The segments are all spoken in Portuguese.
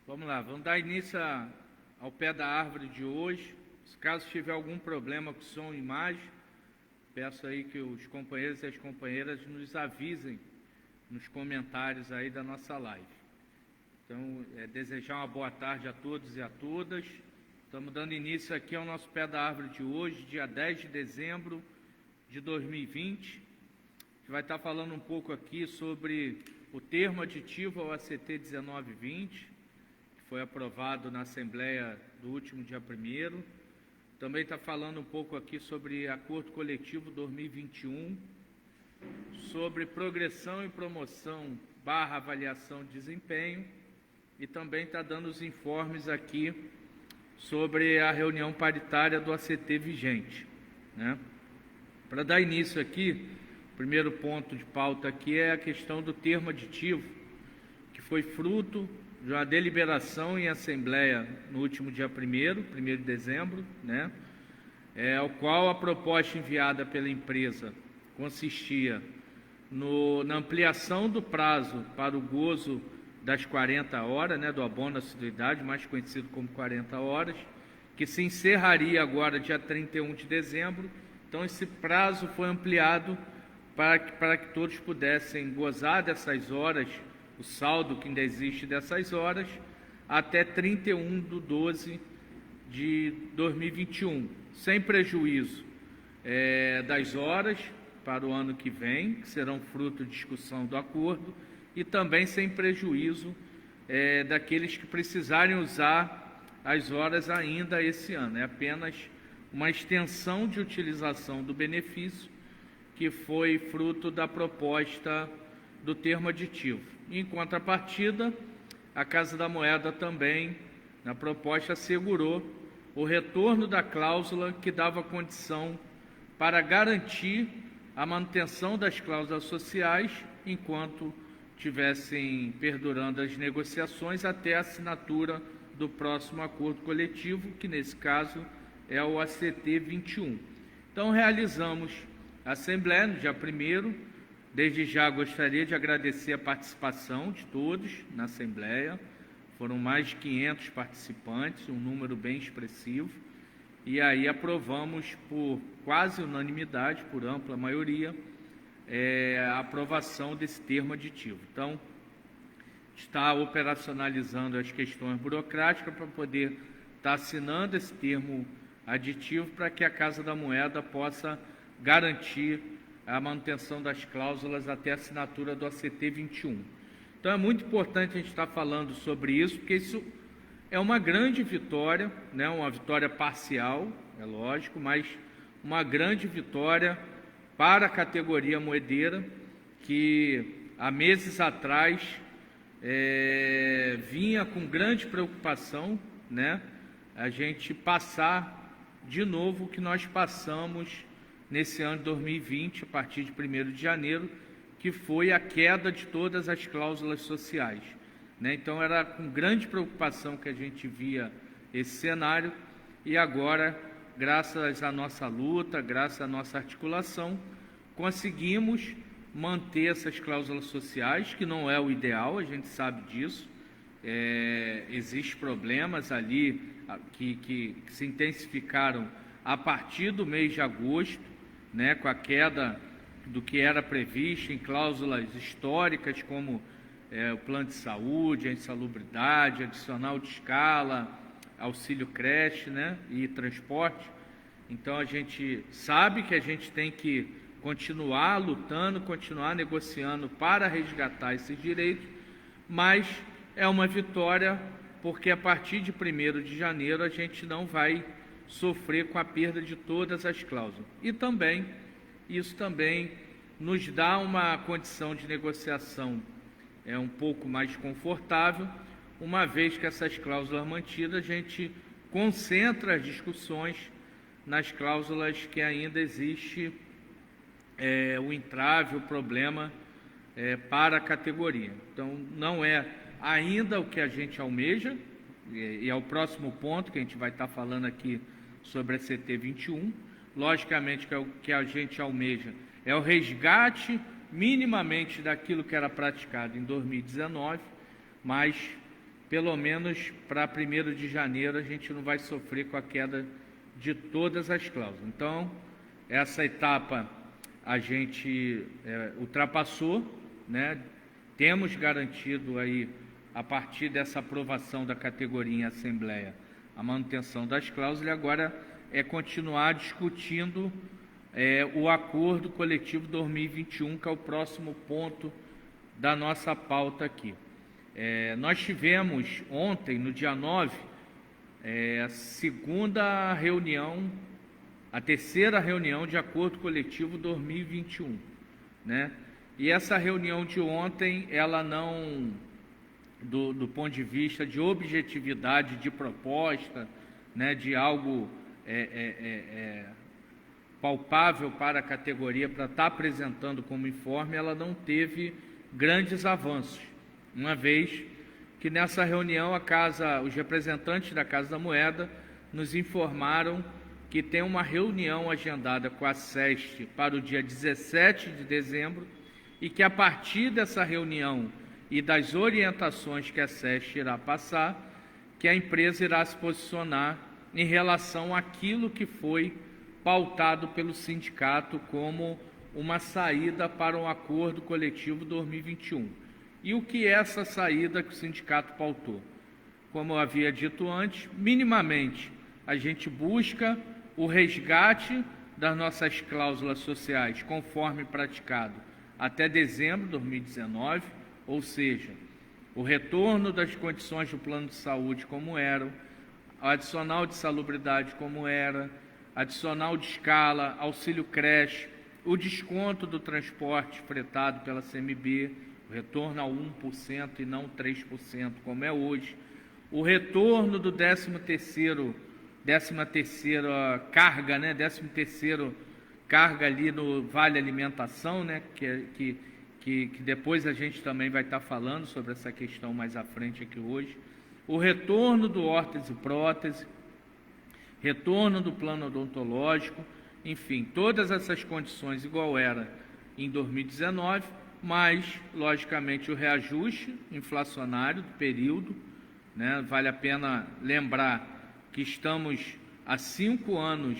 Vamos lá, vamos dar início ao pé da árvore de hoje. Se caso tiver algum problema com som e imagem, peço aí que os companheiros e as companheiras nos avisem nos comentários aí da nossa live. Então, desejar uma boa tarde a todos e a todas. Estamos dando início aqui ao nosso pé da árvore de hoje, dia 10 de dezembro de 2020. A gente vai estar falando um pouco aqui sobre o termo aditivo ao ACT 1920, que foi aprovado na Assembleia do último dia 1º. Também está falando um pouco aqui sobre Acordo Coletivo 2021, sobre progressão e promoção / avaliação de desempenho, e também está dando os informes aqui sobre a reunião paritária do ACT vigente, né? Para dar início aqui, o primeiro ponto de pauta aqui é a questão do termo aditivo, que foi fruto de uma deliberação em Assembleia no último dia 1º de dezembro, né? Ao qual a proposta enviada pela empresa consistia na ampliação do prazo para o gozo das 40 horas, né, do abono da assiduidade, mais conhecido como 40 horas, que se encerraria agora dia 31 de dezembro. Então, esse prazo foi ampliado para que todos pudessem gozar dessas horas, o saldo que ainda existe dessas horas, até 31/12 de 2021, sem prejuízo das horas para o ano que vem, que serão fruto de discussão do acordo, e também sem prejuízo daqueles que precisarem usar as horas ainda esse ano. É apenas uma extensão de utilização do benefício que foi fruto da proposta do termo aditivo. Em contrapartida, a Casa da Moeda também, na proposta, assegurou o retorno da cláusula que dava condição para garantir a manutenção das cláusulas sociais enquanto tivessem perdurando as negociações até a assinatura do próximo acordo coletivo, que nesse caso é o ACT 21. Então, realizamos a Assembleia no dia 1º. Desde já gostaria de agradecer a participação de todos na Assembleia. Foram mais de 500 participantes, um número bem expressivo. E aí aprovamos por quase unanimidade, por ampla maioria, a aprovação desse termo aditivo. Então, está operacionalizando as questões burocráticas para poder estar assinando esse termo aditivo para que a Casa da Moeda possa garantir a manutenção das cláusulas até a assinatura do ACT 21. Então, é muito importante a gente estar falando sobre isso, porque isso é uma grande vitória, né? Uma vitória parcial, é lógico, mas uma grande vitória para a categoria moedeira, que há meses atrás vinha com grande preocupação, né? A gente passar de novo o que nós passamos nesse ano de 2020, a partir de 1º de janeiro, que foi a queda de todas as cláusulas sociais, né? Então, era com grande preocupação que a gente via esse cenário, e agora, graças à nossa luta, graças à nossa articulação, conseguimos manter essas cláusulas sociais, que não é o ideal, a gente sabe disso. Existem problemas ali que se intensificaram a partir do mês de agosto, né, com a queda do que era previsto em cláusulas históricas, como o plano de saúde, a insalubridade, adicional de escala, auxílio creche, né, e transporte. Então, a gente sabe que a gente tem que continuar lutando, continuar negociando para resgatar esses direitos, mas é uma vitória porque a partir de 1º de janeiro a gente não vai sofrer com a perda de todas as cláusulas. E também, isso também nos dá uma condição de negociação um pouco mais confortável, uma vez que essas cláusulas mantidas, a gente concentra as discussões nas cláusulas que ainda existe o entrave, o problema para a categoria. Então, não é ainda o que a gente almeja, e é o próximo ponto que a gente vai estar falando aqui sobre a CT 21. Logicamente que o que a gente almeja é o resgate minimamente daquilo que era praticado em 2019, mas pelo menos para 1º de janeiro, a gente não vai sofrer com a queda de todas as cláusulas. Então, essa etapa a gente ultrapassou, né? Temos garantido aí, a partir dessa aprovação da categoria em Assembleia, a manutenção das cláusulas, e agora é continuar discutindo o acordo coletivo 2021, que é o próximo ponto da nossa pauta aqui. Nós tivemos ontem, no dia 9, a segunda reunião, a terceira reunião de acordo coletivo 2021, né? E essa reunião de ontem, ela não, do ponto de vista de objetividade de proposta, né, de algo palpável para a categoria, para estar apresentando como informe, ela não teve grandes avanços, uma vez que nessa reunião os representantes da Casa da Moeda nos informaram que tem uma reunião agendada com a SEST para o dia 17 de dezembro e que a partir dessa reunião e das orientações que a SEST irá passar, que a empresa irá se posicionar em relação àquilo que foi pautado pelo sindicato como uma saída para um acordo coletivo 2021. E o que é essa saída que o sindicato pautou? Como eu havia dito antes, minimamente a gente busca o resgate das nossas cláusulas sociais conforme praticado até dezembro de 2019, ou seja, o retorno das condições do plano de saúde como eram, o adicional de salubridade como era, adicional de escala, auxílio creche, o desconto do transporte fretado pela CMB, o retorno a 1% e não 3%, como é hoje, o retorno do 13ª carga, né, 13º carga ali no Vale Alimentação, né, que depois a gente também vai estar falando sobre essa questão mais à frente aqui hoje, o retorno do órtese e prótese, retorno do plano odontológico, enfim, todas essas condições igual era em 2019, mas, logicamente, o reajuste inflacionário do período, né, vale a pena lembrar que estamos há 5 anos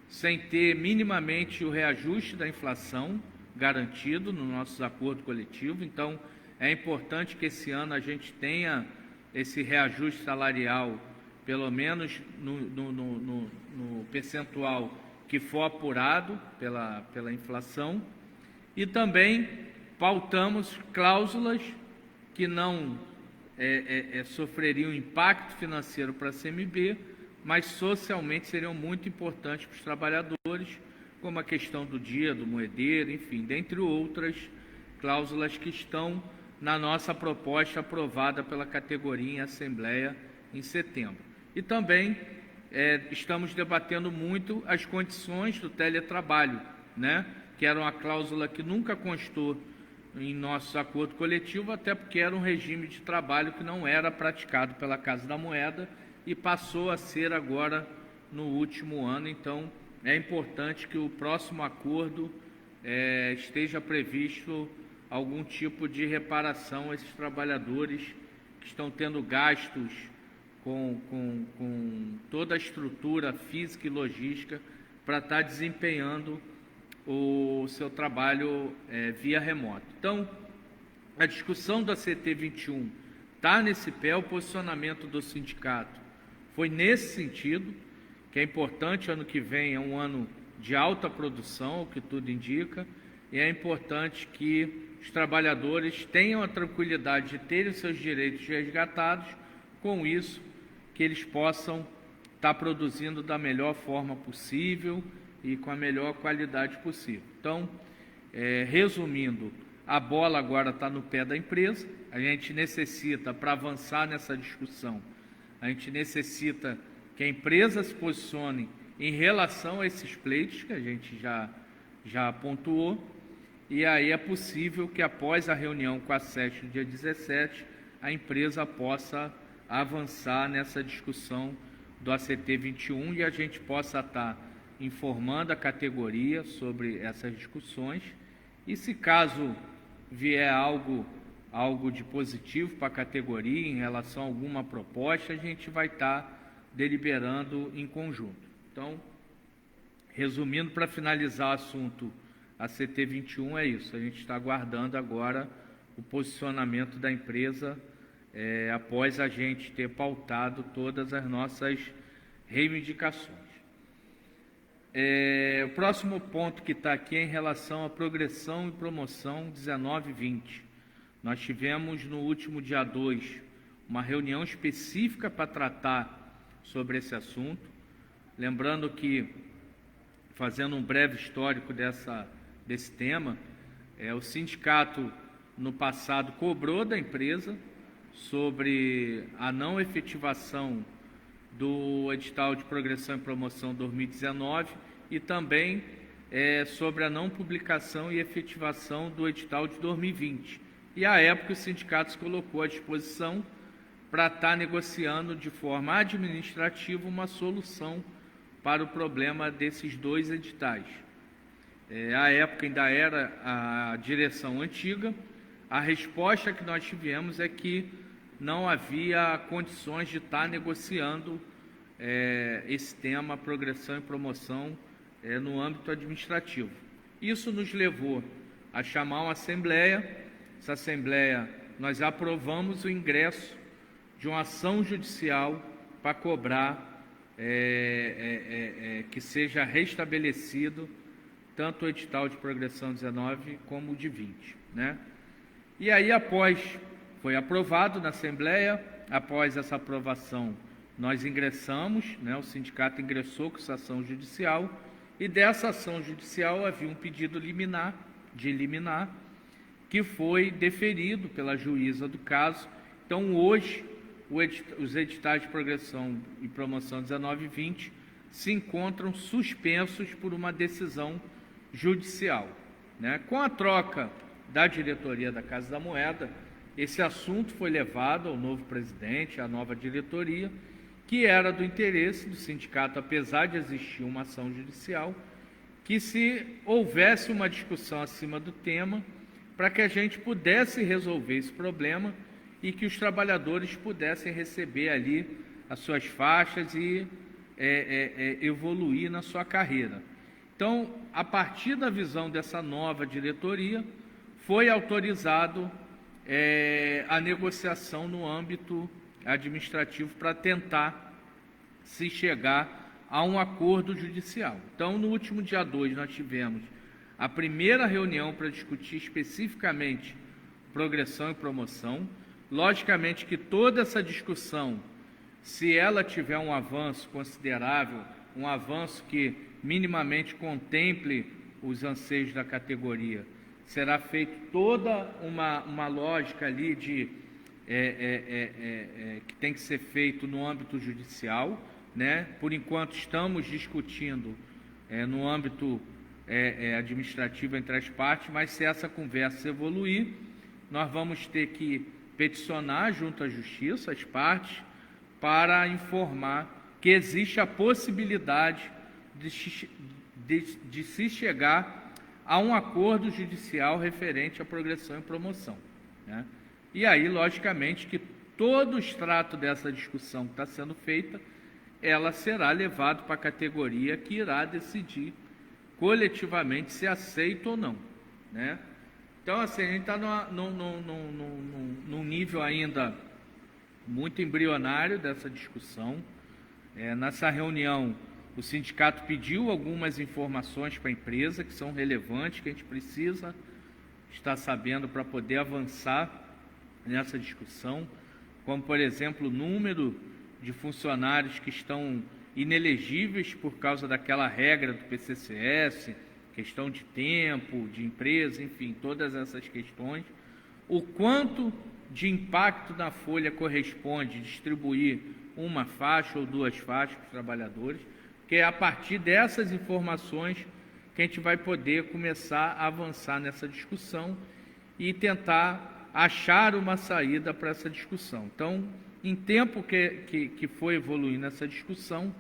sem ter minimamente o reajuste da inflação garantido no nosso acordo coletivo, então é importante que esse ano a gente tenha esse reajuste salarial, pelo menos no percentual que for apurado pela inflação, e também pautamos cláusulas que não sofreriam impacto financeiro para a CMB, mas socialmente seriam muito importantes para os trabalhadores, como a questão do dia do moedeiro, enfim, dentre outras cláusulas que estão na nossa proposta aprovada pela categoria em Assembleia em setembro. E também estamos debatendo muito as condições do teletrabalho, né? Que era uma cláusula que nunca constou em nosso acordo coletivo, até porque era um regime de trabalho que não era praticado pela Casa da Moeda e passou a ser agora no último ano. Então, é importante que o próximo acordo esteja previsto algum tipo de reparação a esses trabalhadores que estão tendo gastos com toda a estrutura física e logística para estar desempenhando o seu trabalho via remoto. Então, a discussão da CT 21 está nesse pé, o posicionamento do sindicato foi nesse sentido, que é importante, ano que vem é um ano de alta produção, o que tudo indica, e é importante que os trabalhadores tenham a tranquilidade de terem seus direitos resgatados, com isso que eles possam estar produzindo da melhor forma possível e com a melhor qualidade possível. Então, resumindo, a bola agora está no pé da empresa, a gente necessita, para avançar nessa discussão, a gente necessita que a empresa se posicione em relação a esses pleitos que a gente já pontuou, e aí é possível que após a reunião com a SEST no dia 17, a empresa possa avançar nessa discussão do ACT 21 e a gente possa estar informando a categoria sobre essas discussões, e se caso vier algo algo de positivo para a categoria em relação a alguma proposta, a gente vai estar deliberando em conjunto. Então, resumindo, para finalizar o assunto, a CT 21 é isso, a gente está aguardando agora o posicionamento da empresa após a gente ter pautado todas as nossas reivindicações. O próximo ponto que está aqui é em relação à progressão e promoção 19/20. Nós tivemos no último dia 2 uma reunião específica para tratar sobre esse assunto. Lembrando que, fazendo um breve histórico desse tema, o sindicato no passado cobrou da empresa sobre a não efetivação do edital de progressão e promoção 2019 e também sobre a não publicação e efetivação do edital de 2020. E, à época, o sindicato se colocou à disposição para estar negociando de forma administrativa uma solução para o problema desses 2 editais. À época ainda era a direção antiga. A resposta que nós tivemos é que não havia condições de estar negociando esse tema, progressão e promoção, no âmbito administrativo. Isso nos levou a chamar uma assembleia. Essa assembleia, nós aprovamos o ingresso de uma ação judicial para cobrar que seja restabelecido tanto o edital de progressão 19 como o de 20, né? E aí, foi aprovado na Assembleia, após essa aprovação, nós ingressamos, né, o sindicato ingressou com essa ação judicial, e dessa ação judicial havia um pedido de liminar, que foi deferido pela juíza do caso. Então, hoje, os editais de progressão e promoção 19 e 20 se encontram suspensos por uma decisão judicial, né? Com a troca da diretoria da Casa da Moeda, esse assunto foi levado ao novo presidente, à nova diretoria, que era do interesse do sindicato, apesar de existir uma ação judicial, que se houvesse uma discussão acima do tema, para que a gente pudesse resolver esse problema e que os trabalhadores pudessem receber ali as suas faixas e evoluir na sua carreira. Então, a partir da visão dessa nova diretoria, foi autorizado a negociação no âmbito administrativo para tentar se chegar a um acordo judicial. Então, no último dia 2, nós tivemos a primeira reunião para discutir especificamente progressão e promoção. Logicamente que toda essa discussão, se ela tiver um avanço considerável, um avanço que minimamente contemple os anseios da categoria, será feita toda uma lógica ali de que tem que ser feito no âmbito judicial, né? Por enquanto estamos discutindo no âmbito administrativo entre as partes, mas se essa conversa evoluir, nós vamos ter que peticionar junto à Justiça as partes para informar que existe a possibilidade de se chegar a um acordo judicial referente à progressão e promoção, né? E aí, logicamente, que todo o extrato dessa discussão que está sendo feita, ela será levada para a categoria que irá decidir coletivamente se aceita ou não, né? Então, assim, a gente está num nível ainda muito embrionário dessa discussão. Nessa reunião, o sindicato pediu algumas informações para a empresa que são relevantes, que a gente precisa estar sabendo para poder avançar nessa discussão, como, por exemplo, o número de funcionários que estão inelegíveis por causa daquela regra do PCCS, questão de tempo, de empresa, enfim, todas essas questões. O quanto de impacto na folha corresponde distribuir uma faixa ou 2 faixas para os trabalhadores, que é a partir dessas informações que a gente vai poder começar a avançar nessa discussão e tentar achar uma saída para essa discussão. Então, em tempo que for evoluindo essa discussão,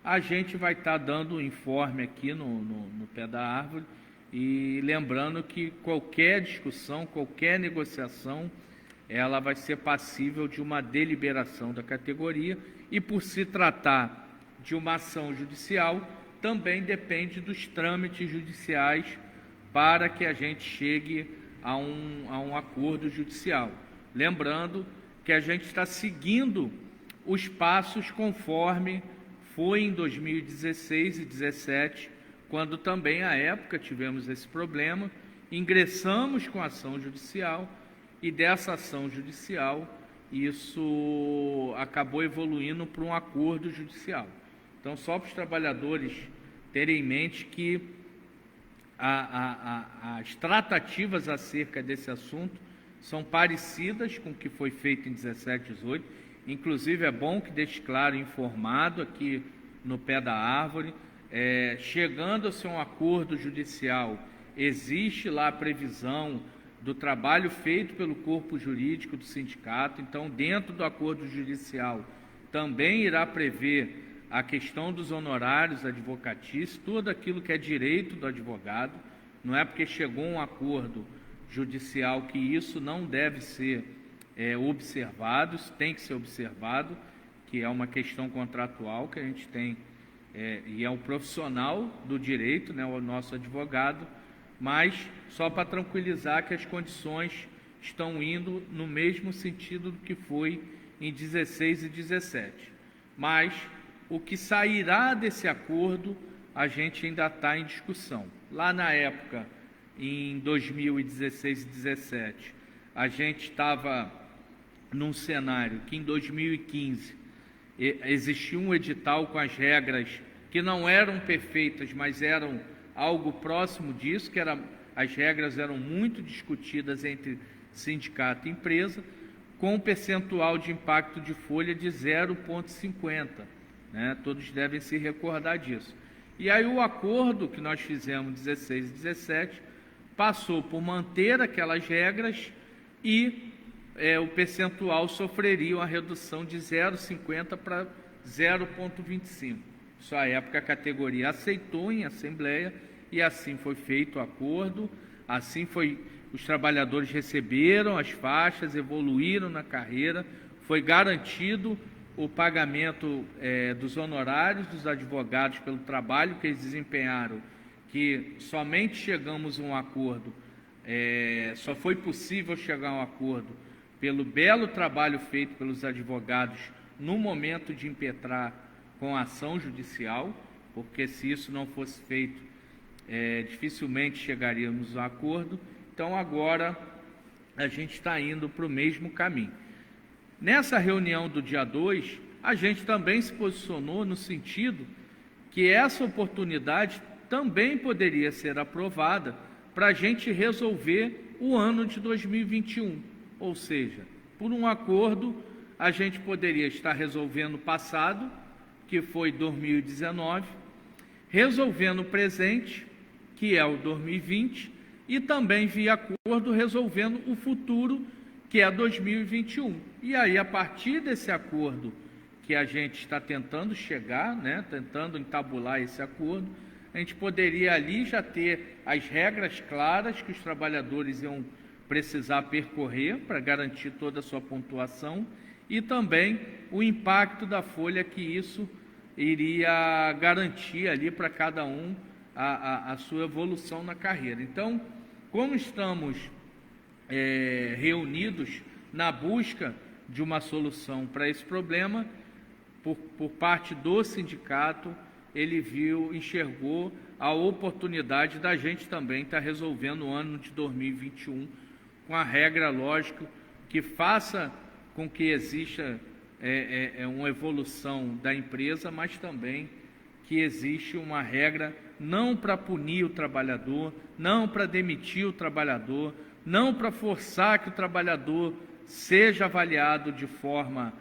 a gente vai estar dando um informe aqui no pé da árvore e lembrando que qualquer discussão, qualquer negociação ela vai ser passível de uma deliberação da categoria e, por se tratar de uma ação judicial, também depende dos trâmites judiciais para que a gente chegue a um acordo judicial. Lembrando que a gente está seguindo os passos conforme foi em 2016 e 2017, quando também, à época, tivemos esse problema, ingressamos com ação judicial e dessa ação judicial isso acabou evoluindo para um acordo judicial. Então, só para os trabalhadores terem em mente que as tratativas acerca desse assunto são parecidas com o que foi feito em 17 e 18. Inclusive, é bom que deixe claro, informado aqui no pé da árvore, chegando-se a um acordo judicial, existe lá a previsão do trabalho feito pelo corpo jurídico do sindicato. Então, dentro do acordo judicial, também irá prever a questão dos honorários advocatícios, tudo aquilo que é direito do advogado. Não é porque chegou um acordo judicial que isso não deve ser observado, isso tem que ser observado, que é uma questão contratual que a gente tem, e é um profissional do direito, né, o nosso advogado, mas só para tranquilizar que as condições estão indo no mesmo sentido do que foi em 16 e 17. Mas o que sairá desse acordo, a gente ainda está em discussão. Lá na época, em 2016 e 2017, a gente estava num cenário que em 2015 existia um edital com as regras que não eram perfeitas, mas eram algo próximo disso, as regras eram muito discutidas entre sindicato e empresa, com um percentual de impacto de folha de 0,50, né? Todos devem se recordar disso. E aí o acordo que nós fizemos em 16 e 17 passou por manter aquelas regras e o percentual sofreria uma redução de 0,50 para 0,25. Isso, à época, a categoria aceitou em assembleia e assim foi feito o acordo, assim foi, os trabalhadores receberam as faixas, evoluíram na carreira, foi garantido o pagamento dos honorários dos advogados pelo trabalho que eles desempenharam, que somente chegamos a um acordo, só foi possível chegar a um acordo pelo belo trabalho feito pelos advogados no momento de impetrar com a ação judicial, porque se isso não fosse feito, dificilmente chegaríamos a um acordo. Então agora a gente está indo para o mesmo caminho. Nessa reunião do dia 2, a gente também se posicionou no sentido que essa oportunidade também poderia ser aprovada para a gente resolver o ano de 2021, ou seja, por um acordo a gente poderia estar resolvendo o passado, que foi 2019, resolvendo o presente, que é o 2020, e também, via acordo, resolvendo o futuro, que é 2021. E aí, a partir desse acordo que a gente está tentando chegar, né, tentando entabular esse acordo, a gente poderia ali já ter as regras claras que os trabalhadores iam precisar percorrer para garantir toda a sua pontuação e também o impacto da folha que isso iria garantir ali para cada um a sua evolução na carreira. Então, como estamos reunidos na busca de uma solução para esse problema, por parte do sindicato, ele enxergou a oportunidade da gente também estar resolvendo o ano de 2021 com a regra, lógico, que faça com que exista uma evolução da empresa, mas também que existe uma regra não para punir o trabalhador, não para demitir o trabalhador, não para forçar que o trabalhador seja avaliado de forma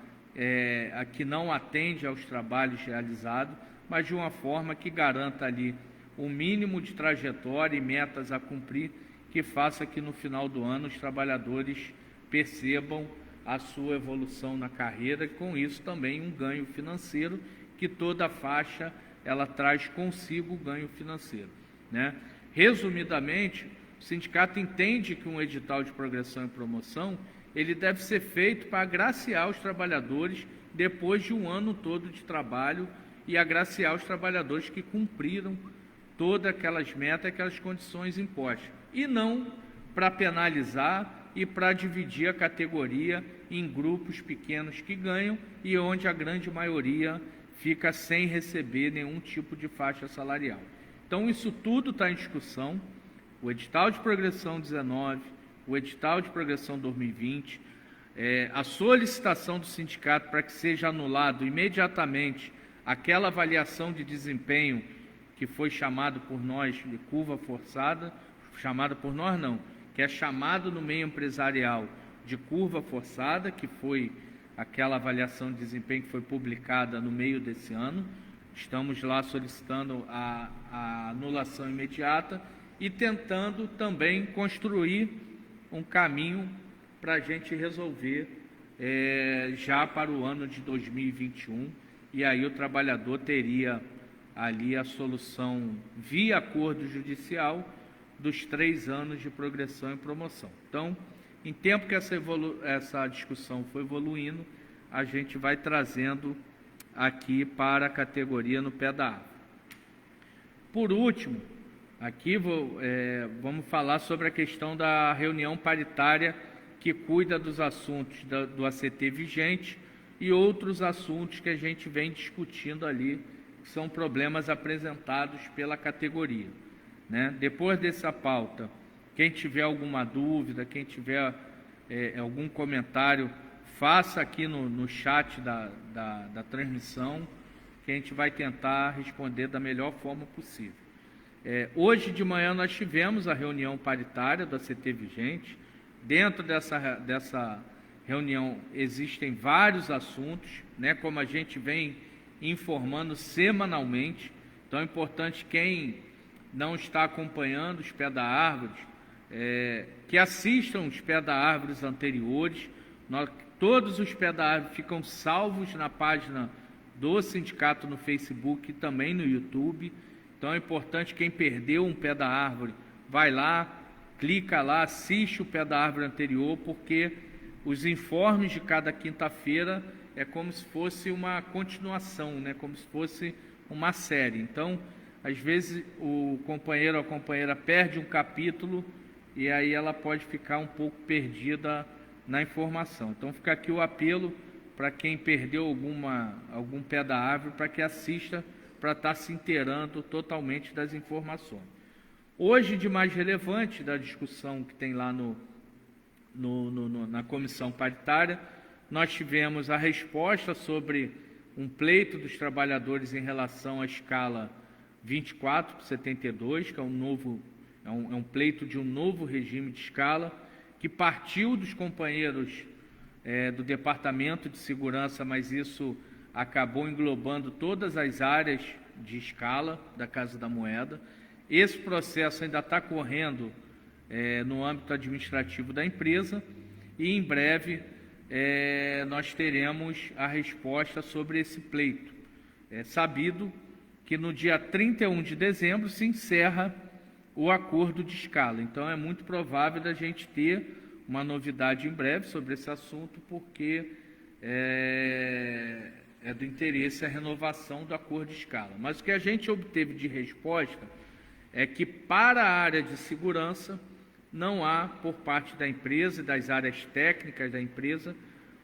a que não atende aos trabalhos realizados, mas de uma forma que garanta ali um mínimo de trajetória e metas a cumprir, que faça que no final do ano os trabalhadores percebam a sua evolução na carreira e com isso também um ganho financeiro, que toda faixa ela traz consigo ganho financeiro, né? Resumidamente, o sindicato entende que um edital de progressão e promoção ele deve ser feito para agraciar os trabalhadores depois de um ano todo de trabalho e agraciar os trabalhadores que cumpriram todas aquelas metas, aquelas condições impostas, e não para penalizar e para dividir a categoria em grupos pequenos que ganham e onde a grande maioria fica sem receber nenhum tipo de faixa salarial. Então, isso tudo está em discussão, o edital de progressão 19, o edital de progressão 2020, a solicitação do sindicato para que seja anulado imediatamente aquela avaliação de desempenho que foi chamado por nós de curva forçada, chamada por nós não, que é chamado no meio empresarial de curva forçada, que foi aquela avaliação de desempenho que foi publicada no meio desse ano. Estamos lá solicitando a anulação imediata e tentando também construir um caminho para a gente resolver já para o ano de 2021, e aí o trabalhador teria ali a solução via acordo judicial dos 3 anos de progressão e promoção. Então, em tempo que essa discussão foi evoluindo, a gente vai trazendo aqui para a categoria no pé da árvore. Por último, aqui vamos falar sobre a questão da reunião paritária que cuida dos assuntos do ACT vigente e outros assuntos que a gente vem discutindo ali, que são problemas apresentados pela categoria, né? Depois dessa pauta, quem tiver alguma dúvida, quem tiver algum comentário, faça aqui no chat da transmissão, que a gente vai tentar responder da melhor forma possível. Hoje de manhã nós tivemos a reunião paritária do ACT vigente. Dentro dessa reunião existem vários assuntos, né, como a gente vem informando semanalmente. Então é importante quem não está acompanhando os pé da árvore, que assistam os pé da árvores anteriores. Todos os pé da árvore ficam salvos na página do sindicato no Facebook e também no YouTube. Então é importante quem perdeu um pé da árvore, vai lá, clica lá, assiste o pé da árvore anterior, porque os informes de cada quinta-feira é como se fosse uma continuação, né? Como se fosse uma série. Então, às vezes o companheiro ou a companheira perde um capítulo e aí ela pode ficar um pouco perdida na informação. Então fica aqui o apelo para quem perdeu algum pé da árvore, para que assista, para estar se inteirando totalmente das informações. Hoje, de mais relevante da discussão que tem lá na comissão paritária, nós tivemos a resposta sobre um pleito dos trabalhadores em relação à escala 24/72, que é um pleito de um novo regime de escala, que partiu dos companheiros do Departamento de Segurança, mas isso acabou englobando todas as áreas de escala da Casa da Moeda. Esse processo ainda está correndo no âmbito administrativo da empresa e em breve nós teremos a resposta sobre esse pleito. É sabido que no dia 31 de dezembro se encerra o acordo de escala. Então é muito provável da gente ter uma novidade em breve sobre esse assunto, porque é do interesse a renovação do acordo de escala. Mas o que a gente obteve de resposta é que para a área de segurança não há, por parte da empresa e das áreas técnicas da empresa,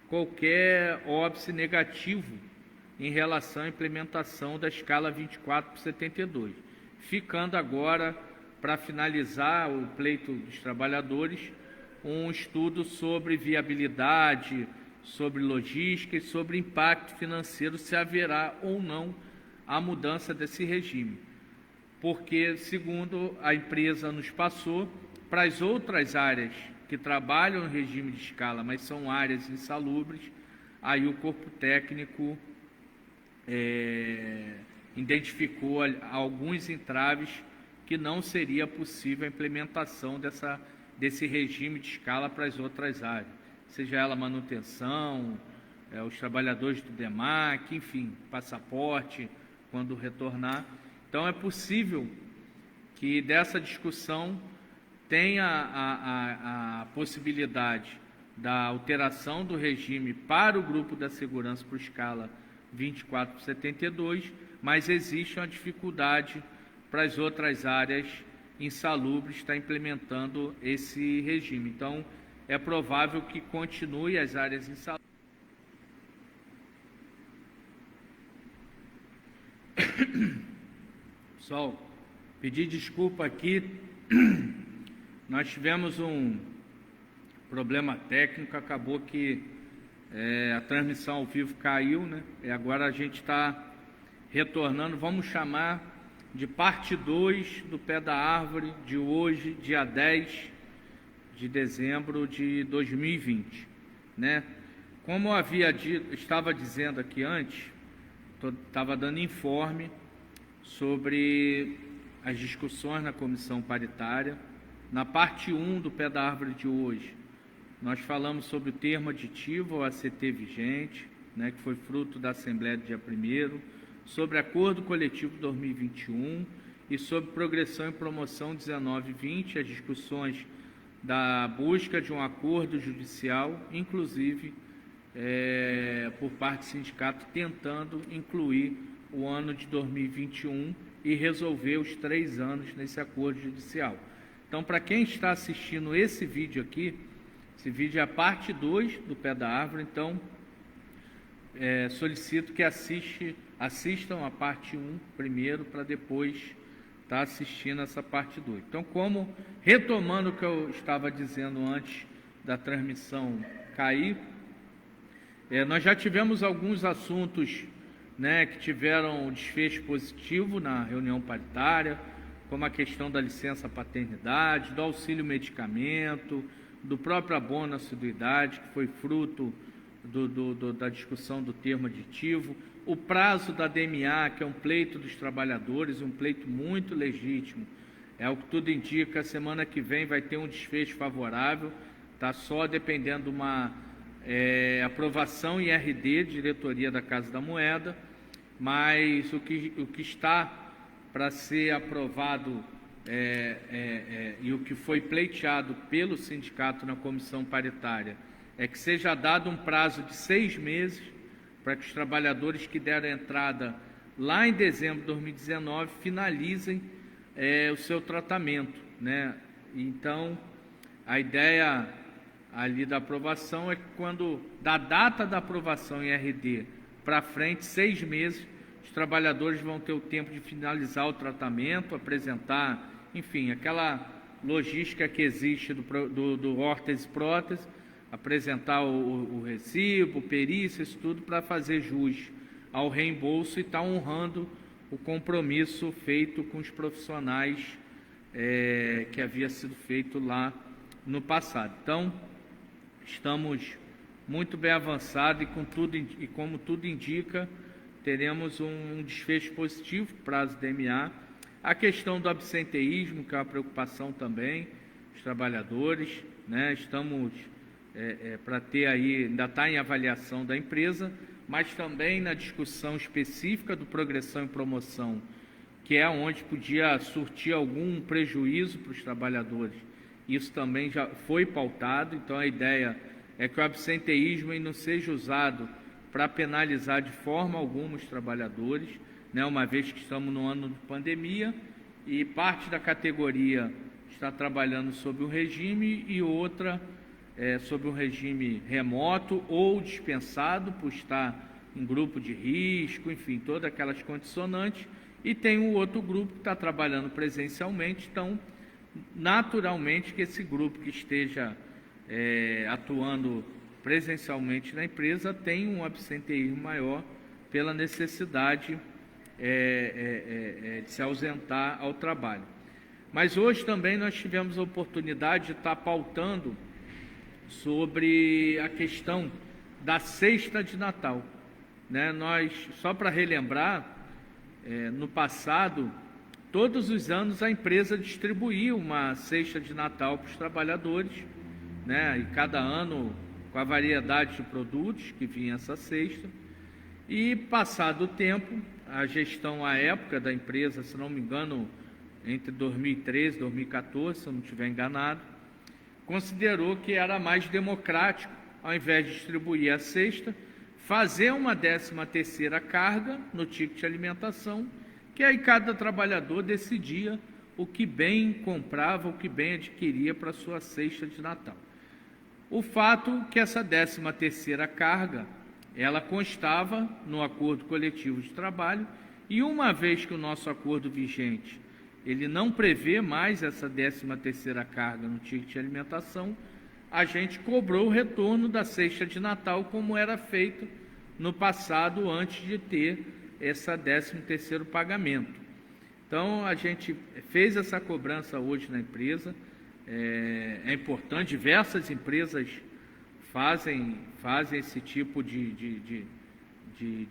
qualquer óbice negativo em relação à implementação da escala 24/72. Ficando agora, para finalizar o pleito dos trabalhadores, um estudo sobre viabilidade, sobre logística e sobre impacto financeiro, se haverá ou não a mudança desse regime. Porque, segundo a empresa nos passou, para as outras áreas que trabalham no regime de escala, mas são áreas insalubres, aí o corpo técnico identificou alguns entraves que não seria possível a implementação desse regime de escala para as outras áreas, seja ela manutenção, os trabalhadores do DEMAC, enfim, passaporte, quando retornar. Então é possível que dessa discussão tenha a possibilidade da alteração do regime para o grupo da segurança por escala 24 por 72, mas existe uma dificuldade para as outras áreas insalubres estar implementando esse regime. Então, é provável que continue as áreas insalubres. Pessoal, pedir desculpa aqui, nós tivemos um problema técnico, acabou que a transmissão ao vivo caiu, né? E agora a gente está retornando, vamos chamar de parte 2 do Pé da Árvore de hoje, dia 10 de dezembro de 2020, né? Como estava dizendo aqui antes, estava dando informe sobre as discussões na comissão paritária. Na parte 1 do Pé da Árvore de hoje, nós falamos sobre o termo aditivo ao ACT vigente, né, que foi fruto da Assembleia do dia 1º, sobre acordo coletivo 2021 e sobre progressão e promoção 19/20, as discussões da busca de um acordo judicial, inclusive por parte do sindicato, tentando incluir o ano de 2021 e resolver os 3 anos nesse acordo judicial. Então, para quem está assistindo esse vídeo aqui, esse vídeo é a parte 2 do Pé da Árvore, então solicito que assistam a parte 1 primeiro, para depois estar assistindo essa parte 2. Então, retomando o que eu estava dizendo antes da transmissão cair, nós já tivemos alguns assuntos, né, que tiveram desfecho positivo na reunião paritária, como a questão da licença paternidade, do auxílio medicamento, do próprio abono assiduidade, que foi fruto da discussão do termo aditivo, o prazo da DMA, que é um pleito dos trabalhadores, um pleito muito legítimo. O que tudo indica, a semana que vem vai ter um desfecho favorável, está só dependendo de uma aprovação em RD, diretoria da Casa da Moeda, mas o que está para ser aprovado e o que foi pleiteado pelo sindicato na comissão paritária é que seja dado um prazo de 6 meses para que os trabalhadores que deram entrada lá em dezembro de 2019 finalizem o seu tratamento, né? Então, a ideia ali da aprovação é que quando da data da aprovação em RD para frente, 6 meses, os trabalhadores vão ter o tempo de finalizar o tratamento, apresentar, enfim, aquela logística que existe do órtese e prótese, apresentar o recibo, perícia, isso tudo para fazer jus ao reembolso e estar honrando o compromisso feito com os profissionais que havia sido feito lá no passado. Então, estamos muito bem avançados e como tudo indica, teremos um desfecho positivo, prazo DMA. A questão do absenteísmo, que é uma preocupação também dos trabalhadores, né? Estamos para ter aí, ainda está em avaliação da empresa, mas também na discussão específica do progressão e promoção, que é onde podia surtir algum prejuízo para os trabalhadores. Isso também já foi pautado, então a ideia é que o absenteísmo não seja usado para penalizar de forma alguma os trabalhadores, né, uma vez que estamos no ano de pandemia e parte da categoria está trabalhando sob um regime e outra sob um regime remoto ou dispensado por estar em grupo de risco, enfim, todas aquelas condicionantes, e tem um outro grupo que está trabalhando presencialmente, então, naturalmente que esse grupo que esteja atuando presencialmente na empresa tem um absenteísmo maior pela necessidade de se ausentar ao trabalho. Mas hoje também nós tivemos a oportunidade de estar pautando sobre a questão da cesta de Natal, né? Nós, só para relembrar, no passado, todos os anos a empresa distribuía uma cesta de Natal para os trabalhadores, né? E cada ano com a variedade de produtos que vinha essa cesta. E passado o tempo, a gestão à época da empresa, se não me engano, entre 2013 e 2014, se eu não estiver enganado, considerou que era mais democrático, ao invés de distribuir a cesta, fazer uma 13ª carga no ticket de alimentação, que aí cada trabalhador decidia o que bem comprava, o que bem adquiria para a sua cesta de Natal. O fato que essa 13ª carga, ela constava no acordo coletivo de trabalho, e uma vez que o nosso acordo vigente, ele não prevê mais essa 13ª carga no ticket de alimentação, a gente cobrou o retorno da cesta de Natal como era feito no passado, antes de ter essa 13º pagamento. Então, a gente fez essa cobrança hoje na empresa, é importante, diversas empresas fazem esse tipo de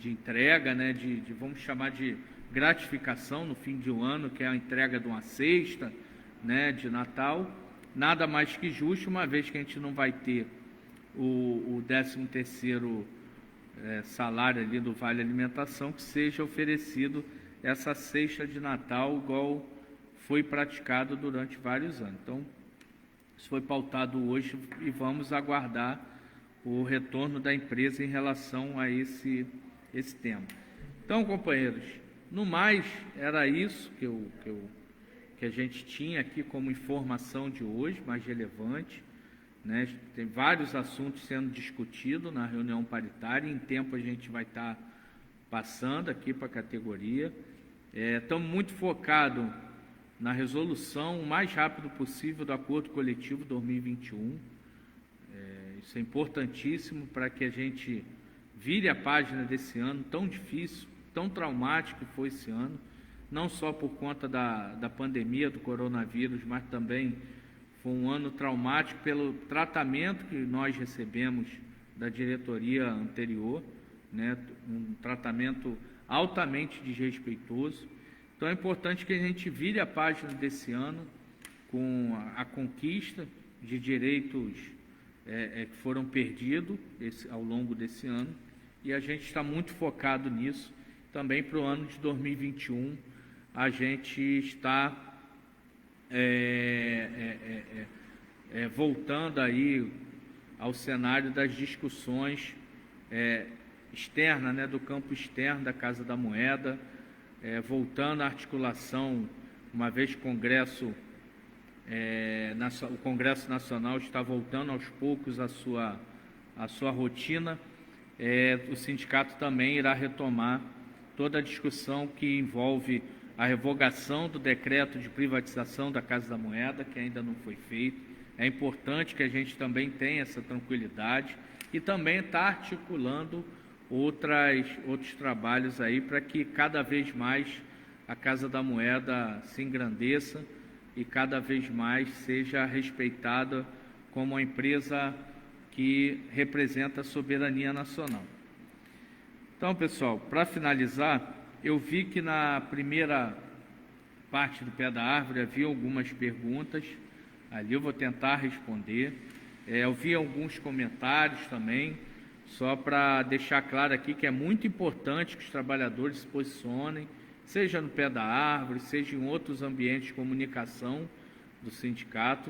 entrega, né, vamos chamar de gratificação no fim de um ano, que é a entrega de uma cesta, né, de Natal. Nada mais que justo, uma vez que a gente não vai ter o 13º salário ali do Vale Alimentação, que seja oferecido essa cesta de Natal, igual foi praticado durante vários anos. Então, isso foi pautado hoje e vamos aguardar o retorno da empresa em relação a esse tema. Então, companheiros, no mais, era isso que a gente tinha aqui como informação de hoje, mais relevante, né? Tem vários assuntos sendo discutidos na reunião paritária, em tempo a gente vai estar passando aqui para a categoria. Estamos muito focados na resolução o mais rápido possível do Acordo Coletivo 2021. Isso é importantíssimo para que a gente vire a página desse ano tão difícil, tão traumático que foi esse ano, não só por conta da pandemia do coronavírus, mas também foi um ano traumático pelo tratamento que nós recebemos da diretoria anterior, né? Um tratamento altamente desrespeitoso. Então é importante que a gente vire a página desse ano com a conquista de direitos que foram perdidos ao longo desse ano, e a gente está muito focado nisso. Também para o ano de 2021, a gente está voltando aí ao cenário das discussões externas, né, do campo externo da Casa da Moeda, voltando à articulação, uma vez que o Congresso Nacional está voltando aos poucos à sua rotina, o sindicato também irá retomar toda a discussão que envolve a revogação do decreto de privatização da Casa da Moeda, que ainda não foi feito. É importante que a gente também tenha essa tranquilidade e também está articulando outros trabalhos aí para que cada vez mais a Casa da Moeda se engrandeça e cada vez mais seja respeitada como uma empresa que representa a soberania nacional. Então, pessoal, para finalizar, eu vi que na primeira parte do Pé da Árvore havia algumas perguntas, ali eu vou tentar responder. Eu vi alguns comentários também, só para deixar claro aqui que é muito importante que os trabalhadores se posicionem, seja no Pé da Árvore, seja em outros ambientes de comunicação do sindicato.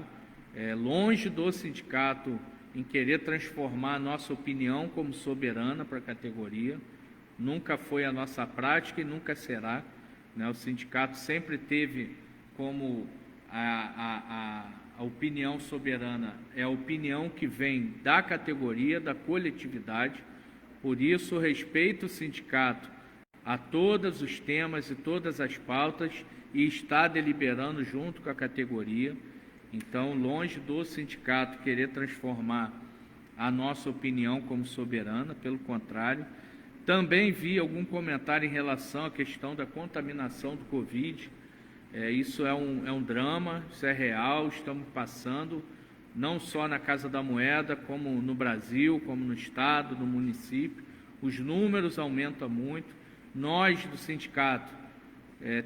Longe do sindicato em querer transformar a nossa opinião como soberana para a categoria, nunca foi a nossa prática e nunca será, né? O sindicato sempre teve como a opinião soberana, é a opinião que vem da categoria, da coletividade. Por isso, respeito o sindicato a todos os temas e todas as pautas e está deliberando junto com a categoria. Então, longe do sindicato querer transformar a nossa opinião como soberana, pelo contrário. Também vi algum comentário em relação à questão da contaminação do Covid. Isso é um drama, isso é real, estamos passando, não só na Casa da Moeda, como no Brasil, como no Estado, no município. Os números aumentam muito. Nós, do sindicato,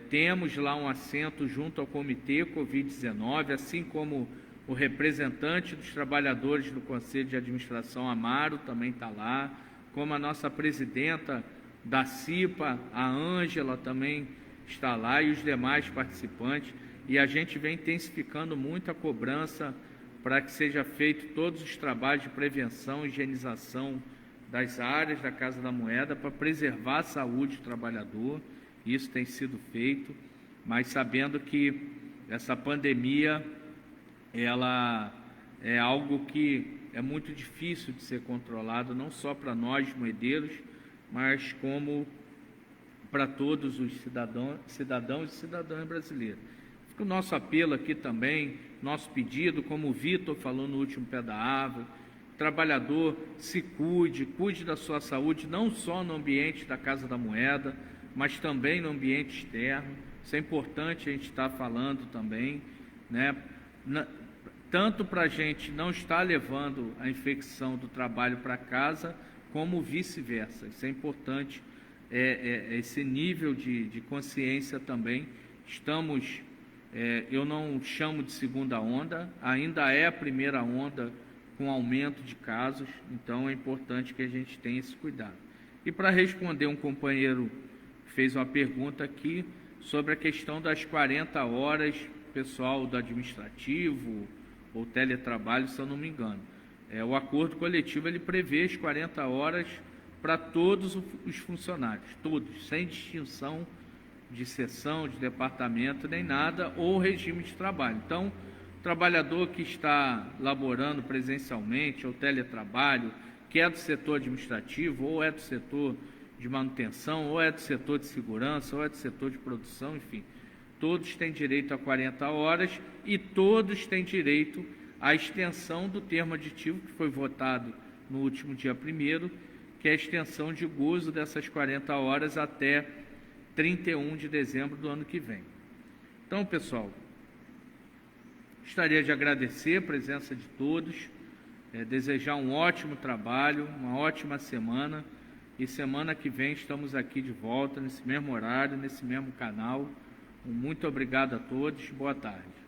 temos lá um assento junto ao Comitê Covid-19, assim como o representante dos trabalhadores do Conselho de Administração, Amaro, também está lá, como a nossa presidenta da CIPA, a Ângela, também está lá, e os demais participantes, e a gente vem intensificando muito a cobrança para que seja feito todos os trabalhos de prevenção e higienização das áreas da Casa da Moeda para preservar a saúde do trabalhador. Isso tem sido feito, mas sabendo que essa pandemia, ela é algo que é muito difícil de ser controlado, não só para nós moedeiros, mas como para todos os cidadãos e cidadãs brasileiros. Fica o nosso apelo aqui também, nosso pedido, como o Vitor falou no último Pé da Árvore: trabalhador, se cuide da sua saúde, não só no ambiente da Casa da Moeda, mas também no ambiente externo. Isso é importante a gente estar falando também, né? Tanto para a gente não estar levando a infecção do trabalho para casa, como vice-versa. Isso é importante, esse nível de consciência também. Estamos, eu não chamo de segunda onda, ainda é a primeira onda com aumento de casos, então é importante que a gente tenha esse cuidado. E para responder, um companheiro fez uma pergunta aqui sobre a questão das 40 horas, pessoal do administrativo ou teletrabalho, se eu não me engano. O acordo coletivo, ele prevê as 40 horas para todos os funcionários, todos, sem distinção de seção, de departamento, nem nada, ou regime de trabalho. Então, o trabalhador que está laborando presencialmente ou teletrabalho, que é do setor administrativo, ou é do setor de manutenção, ou é do setor de segurança, ou é do setor de produção, enfim, todos têm direito a 40 horas e todos têm direito à extensão do termo aditivo que foi votado no último dia 1º, que é a extensão de gozo dessas 40 horas até 31 de dezembro do ano que vem. Então, pessoal, gostaria de agradecer a presença de todos, desejar um ótimo trabalho, uma ótima semana, e semana que vem estamos aqui de volta, nesse mesmo horário, nesse mesmo canal. Muito obrigado a todos, boa tarde.